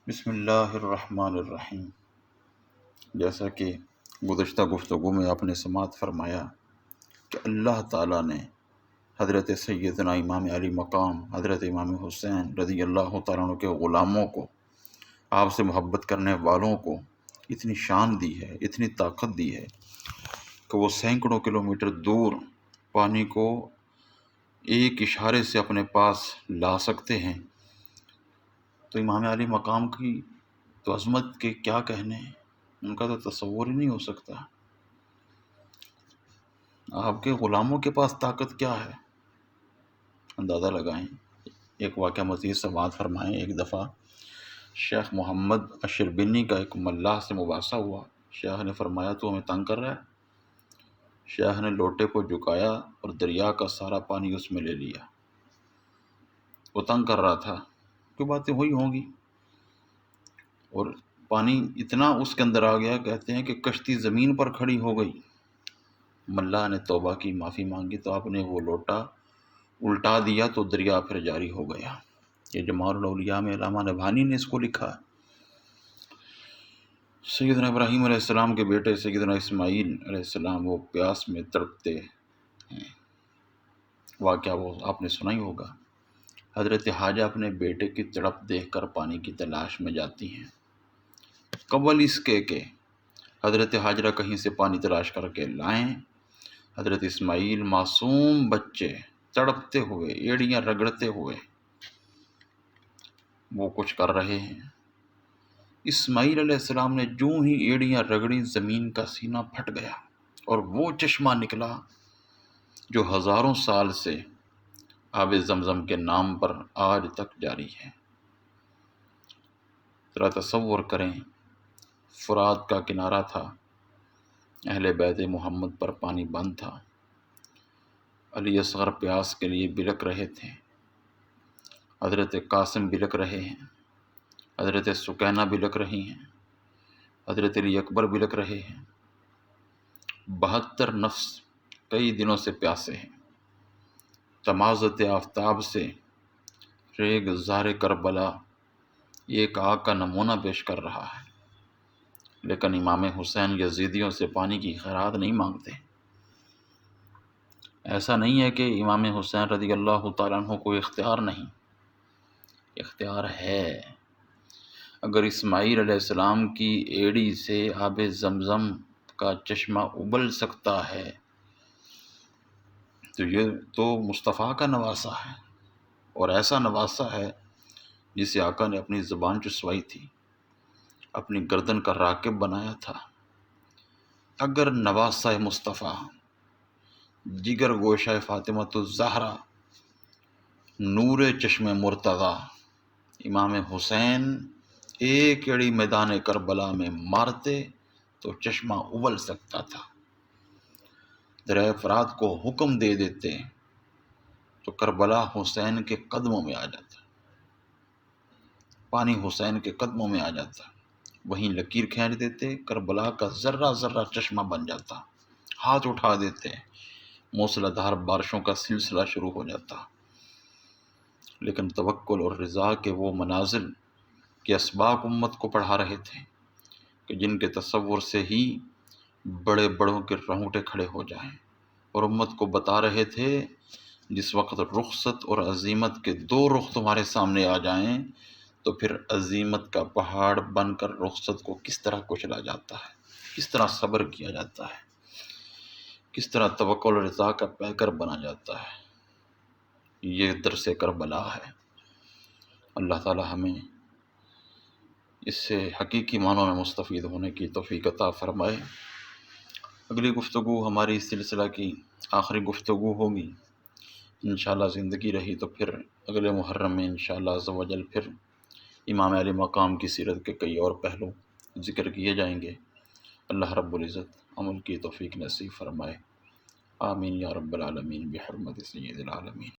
بسم اللہ الرحمن الرحیم۔ جیسا کہ گزشتہ گفتگو میں آپ نے سماعت فرمایا کہ اللہ تعالیٰ نے حضرت سیدنا امام علی مقام حضرت امام حسین رضی اللہ تعالیٰ عنہ کے غلاموں کو، آپ سے محبت کرنے والوں کو اتنی شان دی ہے، اتنی طاقت دی ہے کہ وہ سینکڑوں کلومیٹر دور پانی کو ایک اشارے سے اپنے پاس لا سکتے ہیں۔ تو امام علی مقام کی تو عظمت کے کیا کہنے ہیں، ان کا تو تصور ہی نہیں ہو سکتا۔ آپ کے غلاموں کے پاس طاقت کیا ہے، اندازہ لگائیں۔ ایک واقعہ مزید سماعت فرمائیں۔ ایک دفعہ شیخ محمد اشربنی کا ایک ملاح سے مباحثہ ہوا۔ شیخ نے فرمایا تو ہمیں تنگ کر رہا ہے۔ شیخ نے لوٹے کو جھکایا اور دریا کا سارا پانی اس میں لے لیا۔ وہ تنگ کر رہا تھا، کوئی باتیں ہوئی ہوں گی، اور پانی اتنا اس کے اندر آ گیا، کہتے ہیں کہ کشتی زمین پر کھڑی ہو گئی۔ ملاح نے توبہ کی، معافی مانگی، تو آپ نے وہ لوٹا الٹا دیا تو دریا پھر جاری ہو گیا۔ یہ جمال الاولیاء میں علامہ نبھانی نے اس کو لکھا ہے۔ سیدنا ابراہیم علیہ السلام کے بیٹے سیدنا اسماعیل علیہ السلام وہ پیاس میں تڑپتے ہیں، واقعہ وہ آپ نے سنا ہی ہوگا۔ حضرت حاجہ اپنے بیٹے کی تڑپ دیکھ کر پانی کی تلاش میں جاتی ہیں۔ قبل اس کے کہ حضرت حاجرہ کہیں سے پانی تلاش کر کے لائیں، حضرت اسماعیل معصوم بچے تڑپتے ہوئے، ایڑیاں رگڑتے ہوئے وہ کچھ کر رہے ہیں۔ اسماعیل علیہ السلام نے جو ہی ایڑیاں رگڑی، زمین کا سینہ پھٹ گیا اور وہ چشمہ نکلا جو ہزاروں سال سے آب زمزم کے نام پر آج تک جاری ہے۔ ذرا تصور کریں، فرات کا کنارہ تھا، اہل بیت محمد پر پانی بند تھا، علی اصغر پیاس کے لیے بلک رہے تھے، حضرت قاسم بلک رہے ہیں، حضرت سکینہ بلک رہی ہیں، حضرت علی اکبر بلک رہے ہیں، 72 نفس کئی دنوں سے پیاسے ہیں۔ تمازت آفتاب سے ریگ زار کربلا ایک آگ کا نمونہ پیش کر رہا ہے، لیکن امام حسین یزیدیوں سے پانی کی خیرات نہیں مانگتے۔ ایسا نہیں ہے کہ امام حسین رضی اللہ تعالیٰ عنہ کو اختیار نہیں، اختیار ہے۔ اگر اسماعیل علیہ السلام کی ایڑی سے آب زمزم کا چشمہ ابل سکتا ہے تو یہ تو مصطفیٰ کا نواسہ ہے، اور ایسا نواسہ ہے جسے آقا نے اپنی زبان چسوائی تھی، اپنی گردن کا راکب بنایا تھا۔ اگر نواسہ مصطفیٰ، جگر گوشہ فاطمۃ الزہرا، نور چشم مرتضیٰ امام حسین ایک ایڑی میدان کربلا میں مارتے تو چشمہ ابل سکتا تھا۔ دریا فرات کو حکم دے دیتے تو کربلا حسین کے قدموں میں آ جاتا، پانی حسین کے قدموں میں آ جاتا، وہیں لکیر کھینچ دیتے، کربلا کا ذرہ ذرہ چشمہ بن جاتا، ہاتھ اٹھا دیتے، موسلا دھار بارشوں کا سلسلہ شروع ہو جاتا۔ لیکن توکل اور رضا کے وہ منازل کے اسباق امت کو پڑھا رہے تھے کہ جن کے تصور سے ہی بڑے بڑوں کے رونگٹے کھڑے ہو جائیں، اور امت کو بتا رہے تھے جس وقت رخصت اور عزیمت کے دو رخ تمہارے سامنے آ جائیں تو پھر عزیمت کا پہاڑ بن کر رخصت کو کس طرح کچلا جاتا ہے، کس طرح صبر کیا جاتا ہے، کس طرح توکل اور رضا کا پیکر بنا جاتا ہے۔ یہ درس کربلا ہے۔ اللہ تعالی ہمیں اس سے حقیقی معنوں میں مستفید ہونے کی توفیق عطا فرمائے۔ اگلی گفتگو ہماری اس سلسلہ کی آخری گفتگو ہوگی، انشاءاللہ زندگی رہی تو پھر اگلے محرم میں انشاءاللہ عز و جل پھر امام علی مقام کی سیرت کے کئی اور پہلو ذکر کیے جائیں گے۔ اللہ رب العزت عمل کی توفیق نصیب فرمائے، آمین یا رب العالمین، بحرمت سید العالمین۔